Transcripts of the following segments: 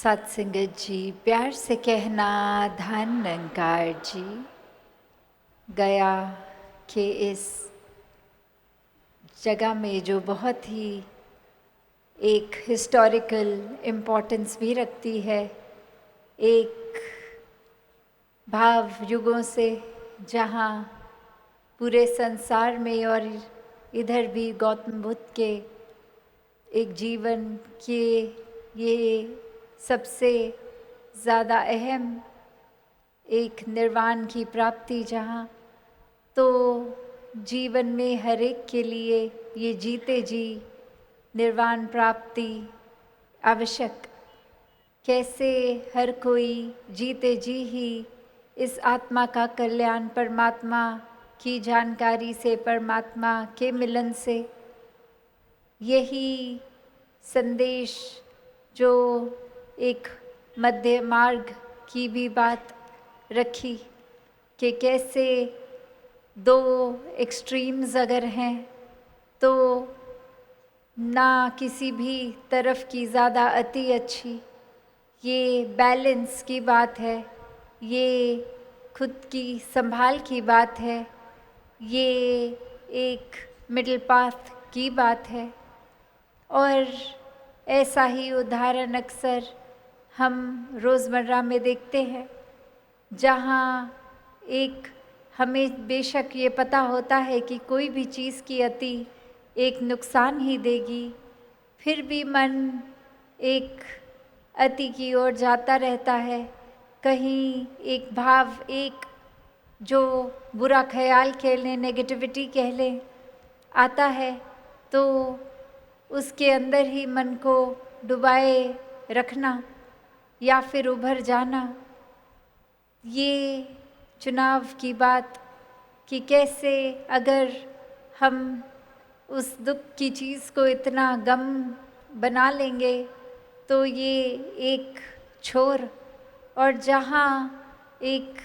सत्संगत जी, प्यार से कहना धन निरंकार जी। गया के इस जगह में जो बहुत ही एक हिस्टोरिकल इम्पोर्टेंस भी रखती है, एक भाव युगों से जहाँ पूरे संसार में और इधर भी गौतम बुद्ध के एक जीवन के ये सबसे ज़्यादा अहम एक निर्वाण की प्राप्ति, जहाँ तो जीवन में हर एक के लिए ये जीते जी निर्वाण प्राप्ति आवश्यक। कैसे हर कोई जीते जी ही इस आत्मा का कल्याण परमात्मा की जानकारी से, परमात्मा के मिलन से, यही संदेश जो एक मध्य मार्ग की भी बात रखी कि कैसे दो एक्सट्रीम्स अगर हैं तो ना किसी भी तरफ की ज़्यादा अति अच्छी, ये बैलेंस की बात है, ये खुद की संभाल की बात है, ये एक मिडिल पाथ की बात है। और ऐसा ही उदाहरण अक्सर हम रोज़मर्रा में देखते हैं, जहाँ एक हमें बेशक ये पता होता है कि कोई भी चीज़ की अति एक नुकसान ही देगी, फिर भी मन एक अति की ओर जाता रहता है। कहीं एक भाव, एक जो बुरा ख्याल कह लें, नेगेटिविटी कह लें, आता है तो उसके अंदर ही मन को डुबाए रखना या फिर उभर जाना, ये चुनाव की बात कि कैसे अगर हम उस दुख की चीज़ को इतना गम बना लेंगे तो ये एक छोर, और जहाँ एक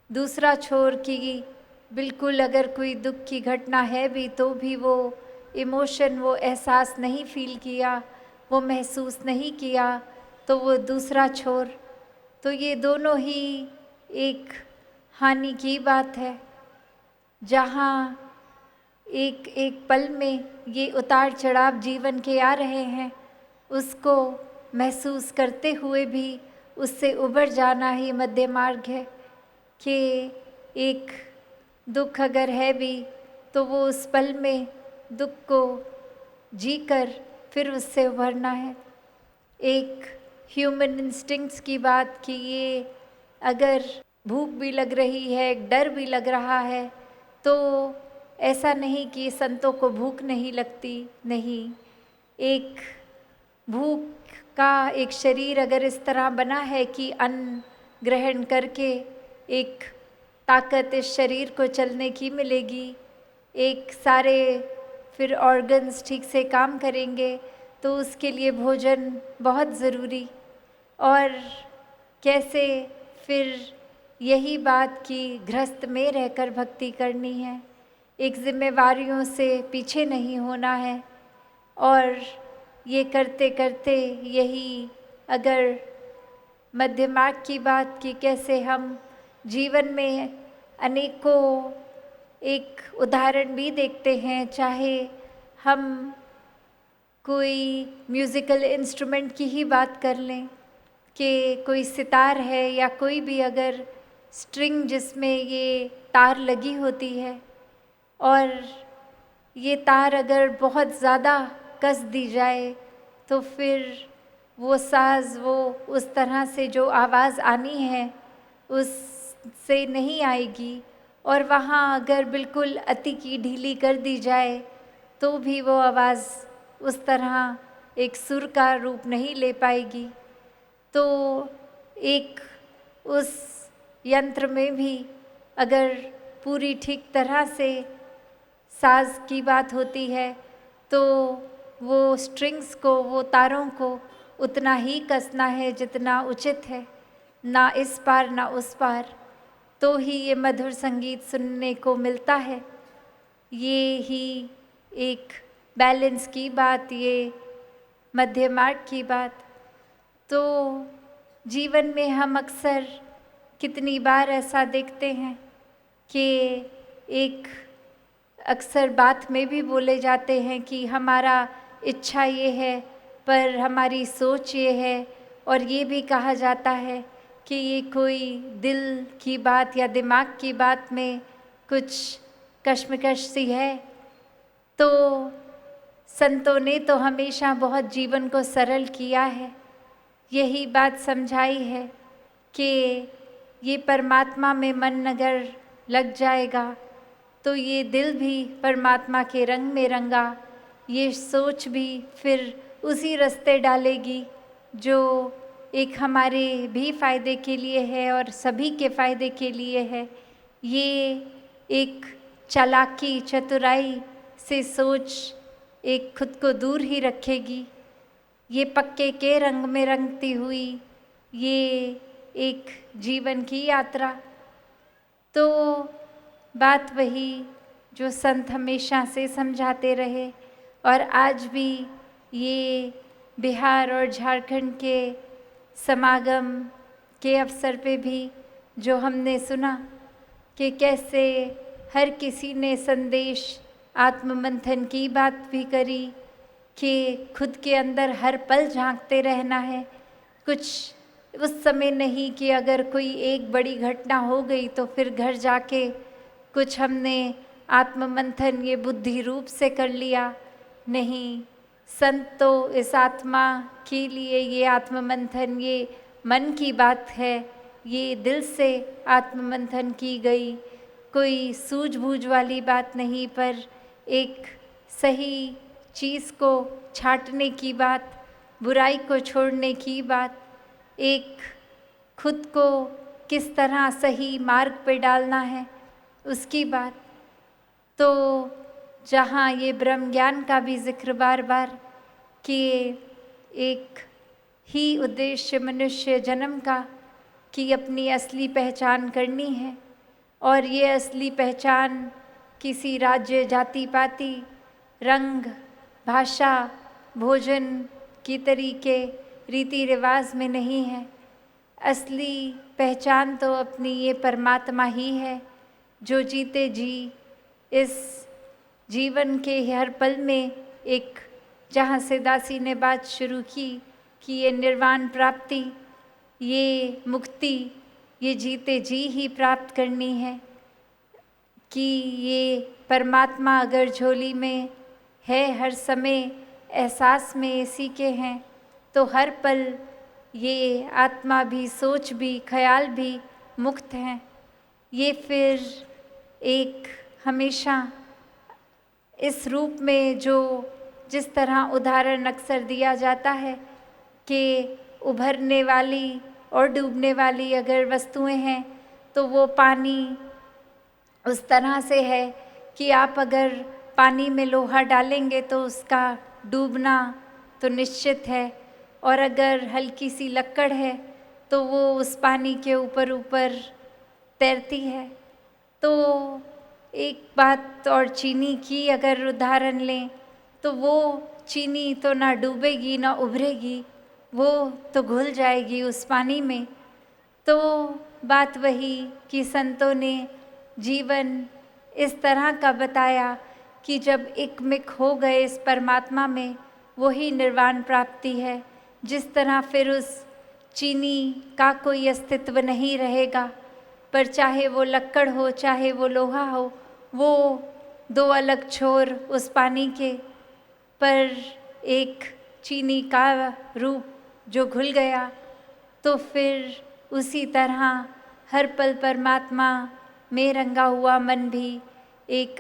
दूसरा छोर की बिल्कुल अगर कोई दुख की घटना है भी तो भी वो इमोशन, वो एहसास नहीं फील किया, वो महसूस नहीं किया, तो वो दूसरा छोर, तो ये दोनों ही एक हानि की बात है। जहाँ एक एक पल में ये उतार चढ़ाव जीवन के आ रहे हैं, उसको महसूस करते हुए भी उससे उबर जाना ही मध्य मार्ग है। कि एक दुख अगर है भी तो वो उस पल में दुख को जीकर फिर उससे उभरना है। एक ह्यूमन इंस्टिंक्ट्स की बात कि ये अगर भूख भी लग रही है, डर भी लग रहा है, तो ऐसा नहीं कि संतों को भूख नहीं लगती, नहीं, एक भूख का एक शरीर अगर इस तरह बना है कि अन्न ग्रहण करके एक ताकत इस शरीर को चलने की मिलेगी, एक सारे फिर ऑर्गन्स ठीक से काम करेंगे, तो उसके लिए भोजन बहुत ज़रूरी। और कैसे फिर यही बात कि गृहस्थ में रहकर भक्ति करनी है, एक जिम्मेवारियों से पीछे नहीं होना है, और ये करते करते यही अगर मध्य मार्ग की बात कि कैसे हम जीवन में अनेकों एक उदाहरण भी देखते हैं, चाहे हम कोई म्यूज़िकल इंस्ट्रूमेंट की ही बात कर लें कि कोई सितार है या कोई भी अगर स्ट्रिंग जिसमें ये तार लगी होती है, और ये तार अगर बहुत ज़्यादा कस दी जाए तो फिर वो साज़, वो उस तरह से जो आवाज़ आनी है उससे नहीं आएगी, और वहाँ अगर बिल्कुल अति की ढीली कर दी जाए तो भी वो आवाज़ उस तरह एक सुर का रूप नहीं ले पाएगी। तो एक उस यंत्र में भी अगर पूरी ठीक तरह से साज़ की बात होती है तो वो स्ट्रिंग्स को, वो तारों को उतना ही कसना है जितना उचित है, ना इस पार ना उस पार, तो ही ये मधुर संगीत सुनने को मिलता है। ये ही एक बैलेंस की बात, ये मध्य मार्ग की बात। तो जीवन में हम अक्सर कितनी बार ऐसा देखते हैं कि एक अक्सर बात में भी बोले जाते हैं कि हमारा इच्छा ये है पर हमारी सोच ये है, और ये भी कहा जाता है कि ये कोई दिल की बात या दिमाग की बात में कुछ कश्मकश सी है। तो संतों ने तो हमेशा बहुत जीवन को सरल किया है, यही बात समझाई है कि ये परमात्मा में मन अगर लग जाएगा तो ये दिल भी परमात्मा के रंग में रंगा, ये सोच भी फिर उसी रास्ते डालेगी जो एक हमारे भी फ़ायदे के लिए है और सभी के फ़ायदे के लिए है। ये एक चालाकी चतुराई से सोच एक खुद को दूर ही रखेगी। ये पक्के के रंग में रंगती हुई ये एक जीवन की यात्रा। तो बात वही जो संत हमेशा से समझाते रहे, और आज भी ये बिहार और झारखंड के समागम के अवसर पे भी जो हमने सुना कि कैसे हर किसी ने संदेश आत्ममंथन की बात भी करी कि खुद के अंदर हर पल झांकते रहना है। कुछ उस समय नहीं कि अगर कोई एक बड़ी घटना हो गई तो फिर घर जाके कुछ हमने आत्ममंथन ये बुद्धि रूप से कर लिया। नहीं, संत तो इस आत्मा के लिए ये आत्ममंथन ये मन की बात है, ये दिल से आत्ममंथन की गई, कोई सूझबूझ वाली बात नहीं, पर एक सही चीज़ को छांटने की बात, बुराई को छोड़ने की बात, एक खुद को किस तरह सही मार्ग पे डालना है उसकी बात। तो जहाँ ये ब्रह्म ज्ञान का भी जिक्र बार बार कि एक ही उद्देश्य मनुष्य जन्म का कि अपनी असली पहचान करनी है, और ये असली पहचान किसी राज्य जाति पाति रंग भाषा भोजन की तरीके रीति रिवाज में नहीं है। असली पहचान तो अपनी ये परमात्मा ही है जो जीते जी इस जीवन के हर पल में एक, जहाँ से दासी ने बात शुरू की कि ये निर्वाण प्राप्ति, ये मुक्ति, ये जीते जी ही प्राप्त करनी है, कि ये परमात्मा अगर झोली में है हर समय एहसास में इसी के हैं, तो हर पल ये आत्मा भी सोच भी ख्याल भी मुक्त हैं। ये फिर एक हमेशा इस रूप में जो जिस तरह उदाहरण अक्सर दिया जाता है कि उभरने वाली और डूबने वाली अगर वस्तुएं हैं तो वो पानी उस तरह से है कि आप अगर पानी में लोहा डालेंगे तो उसका डूबना तो निश्चित है, और अगर हल्की सी लक्कड़ है तो वो उस पानी के ऊपर ऊपर तैरती है। तो एक बात और चीनी की अगर उदाहरण लें तो वो चीनी तो ना डूबेगी ना उभरेगी, वो तो घुल जाएगी उस पानी में। तो बात वही कि संतों ने जीवन इस तरह का बताया कि जब एकमिक हो गए इस परमात्मा में, वही निर्वाण प्राप्ति है। जिस तरह फिर उस चीनी का कोई अस्तित्व नहीं रहेगा, पर चाहे वो लक्कड़ हो चाहे वो लोहा हो, वो दो अलग छोर उस पानी के, पर एक चीनी का रूप जो घुल गया, तो फिर उसी तरह हर पल परमात्मा में रंगा हुआ मन भी एक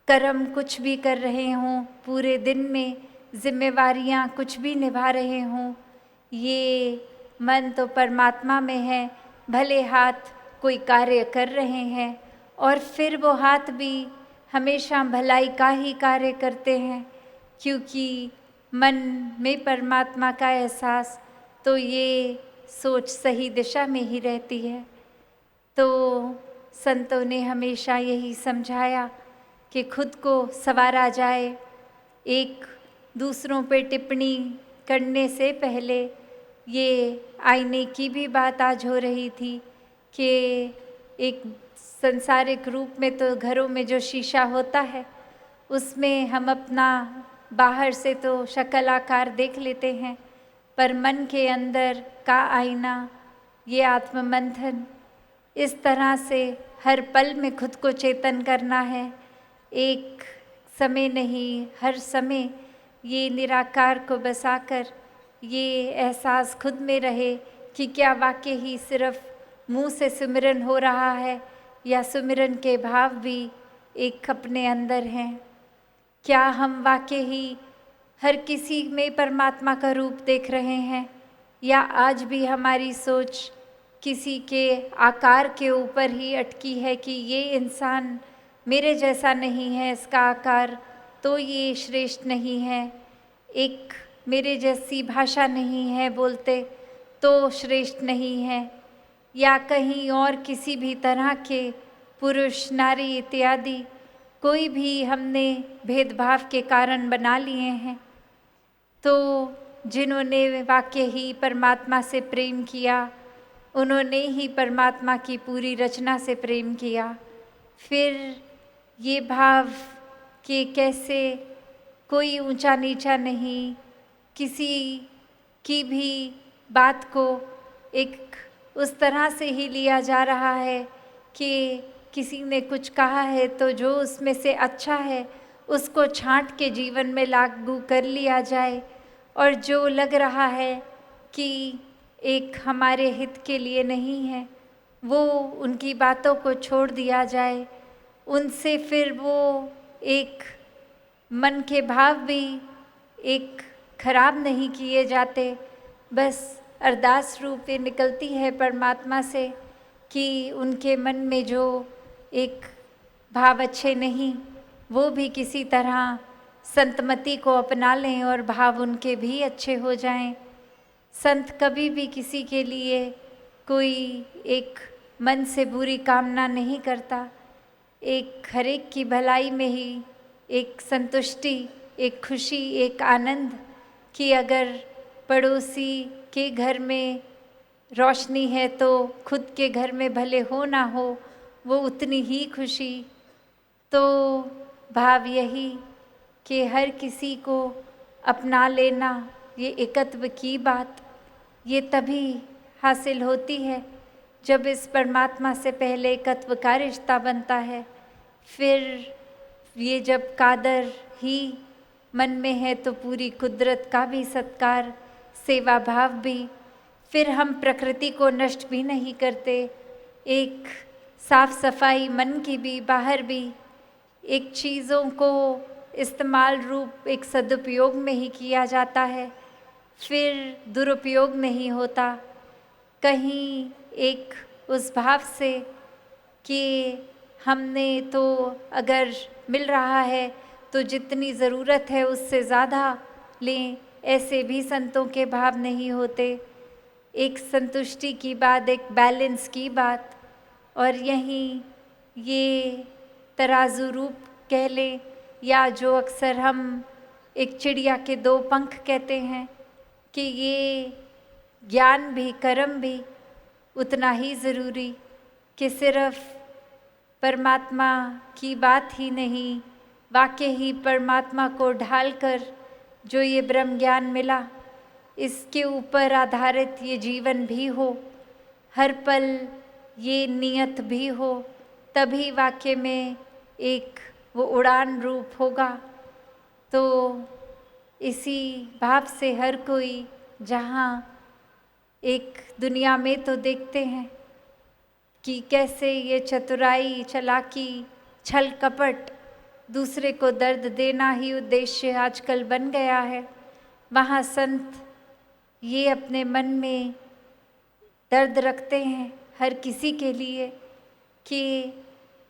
कर्म कुछ भी कर रहे हों, पूरे दिन में जिम्मेवारियां कुछ भी निभा रहे हों, ये मन तो परमात्मा में है। भले हाथ कोई कार्य कर रहे हैं और फिर वो हाथ भी हमेशा भलाई का ही कार्य करते हैं, क्योंकि मन में परमात्मा का एहसास, तो ये सोच सही दिशा में ही रहती है। तो संतों ने हमेशा यही समझाया कि खुद को संवारा जाए, एक दूसरों पे टिप्पणी करने से पहले ये आईने की भी बात आज हो रही थी कि एक संसारिक रूप में तो घरों में जो शीशा होता है उसमें हम अपना बाहर से तो शक्ल आकार देख लेते हैं, पर मन के अंदर का आईना, ये आत्ममंथन, इस तरह से हर पल में खुद को चेतन करना है। एक समय नहीं, हर समय ये निराकार को बसाकर ये एहसास खुद में रहे कि क्या वाकई ही सिर्फ मुंह से सुमिरन हो रहा है या सुमिरन के भाव भी एक अपने अंदर हैं। क्या हम वाकई ही हर किसी में परमात्मा का रूप देख रहे हैं, या आज भी हमारी सोच किसी के आकार के ऊपर ही अटकी है कि ये इंसान मेरे जैसा नहीं है, इसका आकार तो ये श्रेष्ठ नहीं है, एक मेरे जैसी भाषा नहीं है बोलते तो श्रेष्ठ नहीं है, या कहीं और किसी भी तरह के पुरुष नारी इत्यादि कोई भी हमने भेदभाव के कारण बना लिए हैं। तो जिन्होंने वाकई ही परमात्मा से प्रेम किया, उन्होंने ही परमात्मा की पूरी रचना से प्रेम किया। फिर ये भाव कि कैसे कोई ऊंचा नीचा नहीं, किसी की भी बात को एक उस तरह से ही लिया जा रहा है कि किसी ने कुछ कहा है तो जो उसमें से अच्छा है उसको छांट के जीवन में लागू कर लिया जाए, और जो लग रहा है कि एक हमारे हित के लिए नहीं है वो उनकी बातों को छोड़ दिया जाए। उनसे फिर वो एक मन के भाव भी एक खराब नहीं किए जाते, बस अरदास रूप ये निकलती है परमात्मा से कि उनके मन में जो एक भाव अच्छे नहीं वो भी किसी तरह संतमति को अपना लें और भाव उनके भी अच्छे हो जाएं। संत कभी भी किसी के लिए कोई एक मन से बुरी कामना नहीं करता, एक हरेक की भलाई में ही एक संतुष्टि, एक खुशी, एक आनंद कि अगर पड़ोसी के घर में रोशनी है तो खुद के घर में भले हो ना हो वो उतनी ही खुशी। तो भाव यही कि हर किसी को अपना लेना, ये एकत्व की बात, ये तभी हासिल होती है जब इस परमात्मा से पहले एकत्व का रिश्ता बनता है। फिर ये जब कादर ही मन में है तो पूरी कुदरत का भी सत्कार, सेवा भाव भी। फिर हम प्रकृति को नष्ट भी नहीं करते, एक साफ सफाई मन की भी, बाहर भी, एक चीज़ों को इस्तेमाल रूप एक सदुपयोग में ही किया जाता है, फिर दुरुपयोग नहीं होता। कहीं एक उस भाव से कि हमने तो अगर मिल रहा है तो जितनी ज़रूरत है उससे ज़्यादा लें, ऐसे भी संतों के भाव नहीं होते। एक संतुष्टि की बात, एक बैलेंस की बात, और यहीं ये तराजू रूप कह लें, या जो अक्सर हम एक चिड़िया के दो पंख कहते हैं कि ये ज्ञान भी कर्म भी उतना ही ज़रूरी, कि सिर्फ परमात्मा की बात ही नहीं, वाकई ही परमात्मा को ढालकर जो ये ब्रह्म ज्ञान मिला इसके ऊपर आधारित ये जीवन भी हो, हर पल ये नियत भी हो, तभी वाकई में एक वो उड़ान रूप होगा। तो इसी भाव से हर कोई, जहाँ एक दुनिया में तो देखते हैं कि कैसे ये चतुराई, चालाकी, छल कपट, दूसरे को दर्द देना ही उद्देश्य आजकल बन गया है, वहाँ संत ये अपने मन में दर्द रखते हैं हर किसी के लिए कि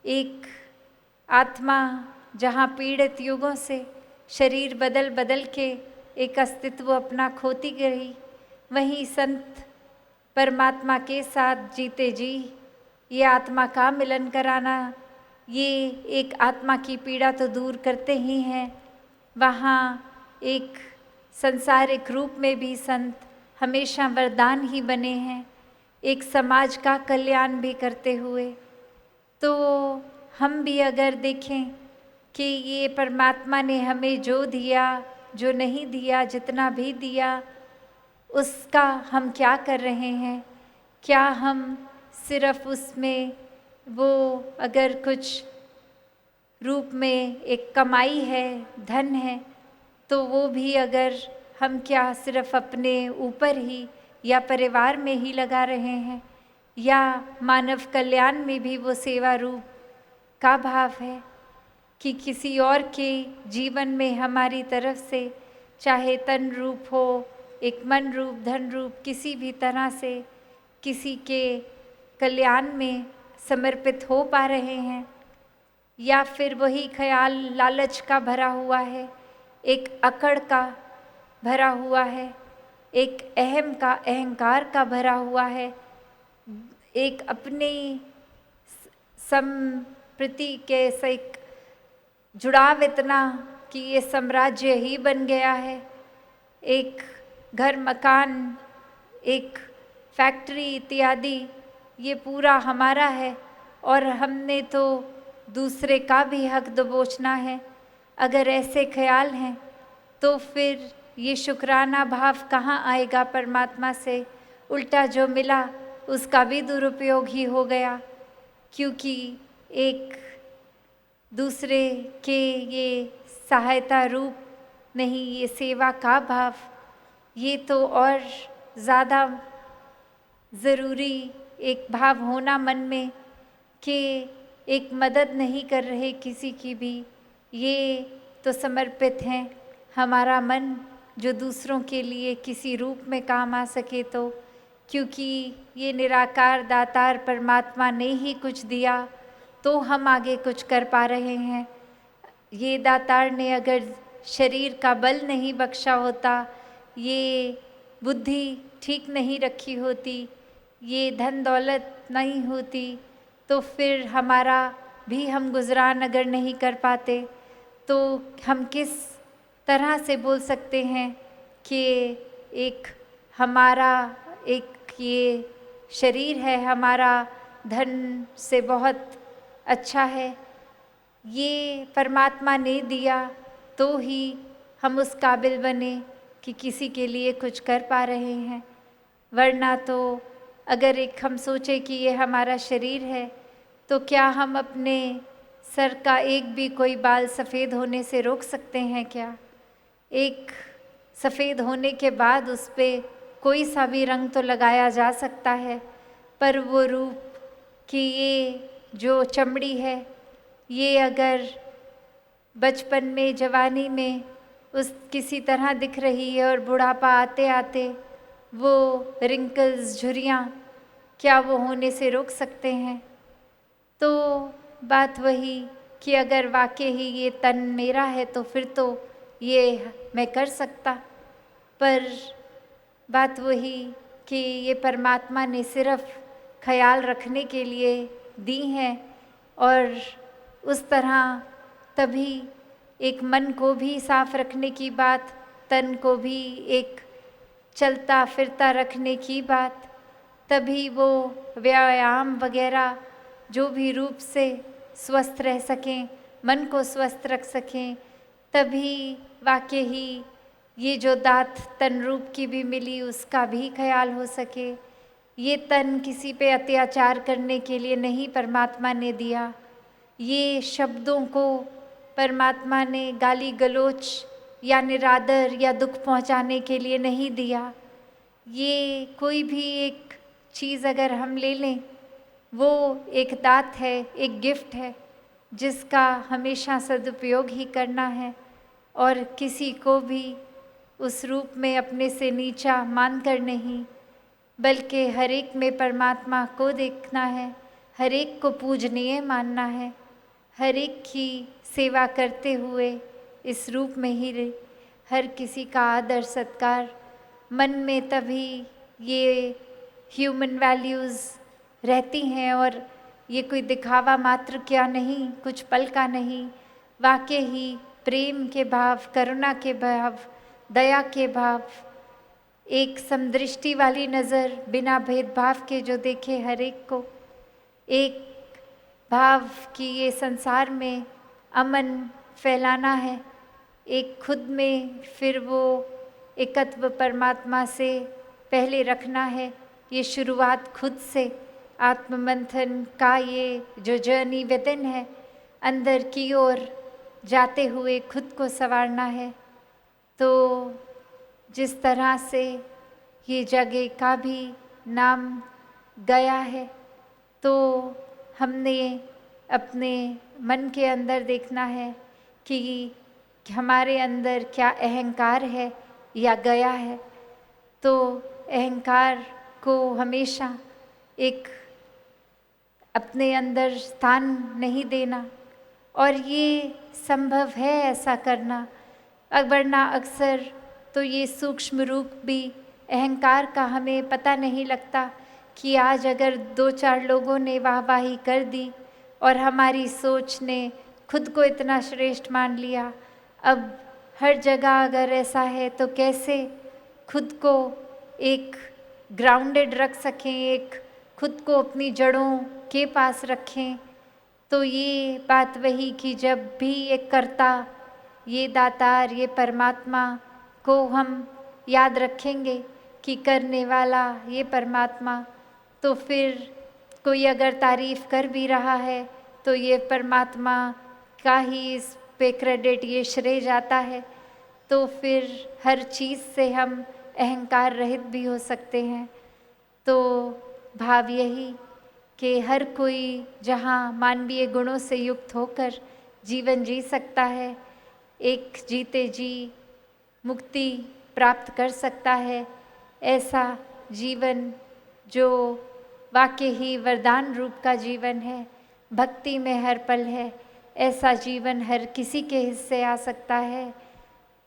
एक आत्मा जहाँ पीड़ित युगों से शरीर बदल बदल के एक अस्तित्व अपना खोती गई, वहीं संत परमात्मा के साथ जीते जी ये आत्मा का मिलन कराना, ये एक आत्मा की पीड़ा तो दूर करते ही हैं, वहाँ एक संसारिक रूप में भी संत हमेशा वरदान ही बने हैं, एक समाज का कल्याण भी करते हुए। तो हम भी अगर देखें कि ये परमात्मा ने हमें जो दिया, जो नहीं दिया, जितना भी दिया, उसका हम क्या कर रहे हैं? क्या हम सिर्फ उसमें वो अगर कुछ रूप में एक कमाई है, धन है, तो वो भी अगर हम क्या सिर्फ अपने ऊपर ही या परिवार में ही लगा रहे हैं, या मानव कल्याण में भी वो सेवा रूप का भाव है कि किसी और के जीवन में हमारी तरफ से, चाहे तन रूप हो, एक मन रूप, धन रूप, किसी भी तरह से किसी के कल्याण में समर्पित हो पा रहे हैं, या फिर वही ख्याल लालच का भरा हुआ है, एक अकड़ का भरा हुआ है, एक अहम का, अहंकार का भरा हुआ है, एक अपनी संप्रति के एक जुड़ाव इतना कि ये साम्राज्य ही बन गया है, एक घर मकान, एक फैक्ट्री इत्यादि, ये पूरा हमारा है और हमने तो दूसरे का भी हक दबोचना है। अगर ऐसे ख्याल हैं तो फिर ये शुक्राना भाव कहाँ आएगा परमात्मा से? उल्टा जो मिला उसका भी दुरुपयोग ही हो गया, क्योंकि एक दूसरे के ये सहायता रूप नहीं, ये सेवा का भाव, ये तो और ज़्यादा ज़रूरी एक भाव होना मन में कि एक मदद नहीं कर रहे किसी की भी, ये तो समर्पित हैं हमारा मन जो दूसरों के लिए किसी रूप में काम आ सके, तो क्योंकि ये निराकार दातार परमात्मा ने ही कुछ दिया तो हम आगे कुछ कर पा रहे हैं। ये दातार ने अगर शरीर का बल नहीं बख्शा होता, ये बुद्धि ठीक नहीं रखी होती, ये धन दौलत नहीं होती, तो फिर हमारा भी हम गुजरान अगर नहीं कर पाते तो हम किस तरह से बोल सकते हैं कि एक हमारा एक ये शरीर है, हमारा धन से बहुत अच्छा है, ये परमात्मा ने दिया तो ही हम उस काबिल बने कि किसी के लिए कुछ कर पा रहे हैं। वरना तो अगर एक हम सोचें कि ये हमारा शरीर है, तो क्या हम अपने सर का एक भी कोई बाल सफ़ेद होने से रोक सकते हैं क्या? एक सफ़ेद होने के बाद उस पर कोई सा भी रंग तो लगाया जा सकता है, पर वो रूप कि ये जो चमड़ी है, ये अगर बचपन में, जवानी में उस किसी तरह दिख रही है और बुढ़ापा आते आते वो रिंकल्स, झुर्रियाँ, क्या वो होने से रोक सकते हैं? तो बात वही कि अगर वाकई ही ये तन मेरा है तो फिर तो ये मैं कर सकता, पर बात वही कि ये परमात्मा ने सिर्फ ख्याल रखने के लिए दी हैं, और उस तरह तभी एक मन को भी साफ रखने की बात, तन को भी एक चलता फिरता रखने की बात, तभी वो व्यायाम वगैरह जो भी रूप से स्वस्थ रह सकें, मन को स्वस्थ रख सकें, तभी वाकई ही ये जो दात तन रूप की भी मिली उसका भी ख्याल हो सके। ये तन किसी पे अत्याचार करने के लिए नहीं परमात्मा ने दिया, ये शब्दों को परमात्मा ने गाली गलोच या निरादर या दुख पहुंचाने के लिए नहीं दिया। ये कोई भी एक चीज़ अगर हम ले लें, वो एक दात है, एक गिफ्ट है जिसका हमेशा सदुपयोग ही करना है, और किसी को भी उस रूप में अपने से नीचा मानकर नहीं, बल्कि हर एक में परमात्मा को देखना है, हर एक को पूजनीय मानना है, हर एक की सेवा करते हुए इस रूप में ही हर किसी का आदर सत्कार मन में, तभी ये ह्यूमन वैल्यूज़ रहती हैं। और ये कोई दिखावा मात्र क्या नहीं, कुछ पल का नहीं, वाकई ही प्रेम के भाव, करुणा के भाव, दया के भाव, एक समदृष्टि वाली नज़र, बिना भेदभाव के जो देखे हर एक को, एक भाव कि ये संसार में अमन फैलाना है, एक खुद में फिर वो एकत्व परमात्मा से पहले रखना है। ये शुरुआत खुद से आत्ममंथन का ये जो जर्नी विदिन है, अंदर की ओर जाते हुए खुद को संवारना है। तो जिस तरह से ये जगह का भी नाम गया है, तो हमने अपने मन के अंदर देखना है कि हमारे अंदर क्या अहंकार है या गया है। तो अहंकार को हमेशा एक अपने अंदर स्थान नहीं देना, और ये संभव है ऐसा करना, वरना अक्सर तो ये सूक्ष्म रूप भी अहंकार का हमें पता नहीं लगता कि आज अगर 2-4 लोगों ने वाहवाही कर दी और हमारी सोच ने खुद को इतना श्रेष्ठ मान लिया, अब हर जगह अगर ऐसा है तो कैसे खुद को एक ग्राउंडेड रख सकें, एक खुद को अपनी जड़ों के पास रखें। तो ये बात वही कि जब भी एक कर्ता, ये दातार, ये परमात्मा को हम याद रखेंगे कि करने वाला ये परमात्मा, तो फिर कोई अगर तारीफ़ कर भी रहा है तो ये परमात्मा का ही इस पे क्रेडिट, ये श्रेय जाता है। तो फिर हर चीज़ से हम अहंकार रहित भी हो सकते हैं। तो भाव यही कि हर कोई जहाँ मानवीय गुणों से युक्त होकर जीवन जी सकता है, एक जीते जी मुक्ति प्राप्त कर सकता है, ऐसा जीवन जो वाकई ही वरदान रूप का जीवन है, भक्ति में हर पल है, ऐसा जीवन हर किसी के हिस्से आ सकता है।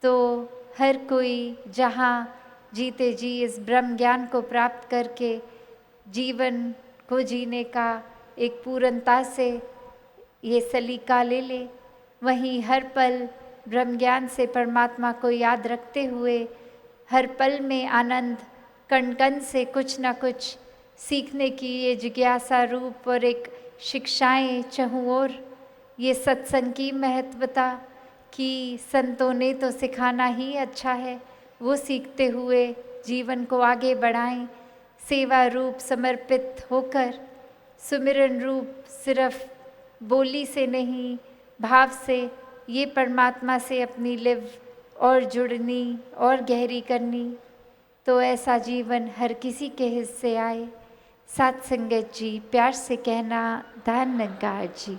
तो हर कोई जहाँ जीते जी इस ब्रह्म ज्ञान को प्राप्त करके जीवन को जीने का एक पूर्णता से ये सलीका ले ले, वहीं हर पल ब्रह्म ज्ञान से परमात्मा को याद रखते हुए हर पल में आनंद, कण कण से कुछ ना कुछ सीखने की ये जिज्ञासा रूप और एक शिक्षाएं चहुँ ओर, ये सत्संग की महत्वता कि संतों ने तो सिखाना ही अच्छा है, वो सीखते हुए जीवन को आगे बढ़ाएं, सेवा रूप समर्पित होकर, सुमिरन रूप सिर्फ बोली से नहीं, भाव से ये परमात्मा से अपनी लिव और जुड़नी और गहरी करनी। तो ऐसा जीवन हर किसी के हिस्से आए। साथ संगत जी, प्यार से कहना, धन्यवाद जी।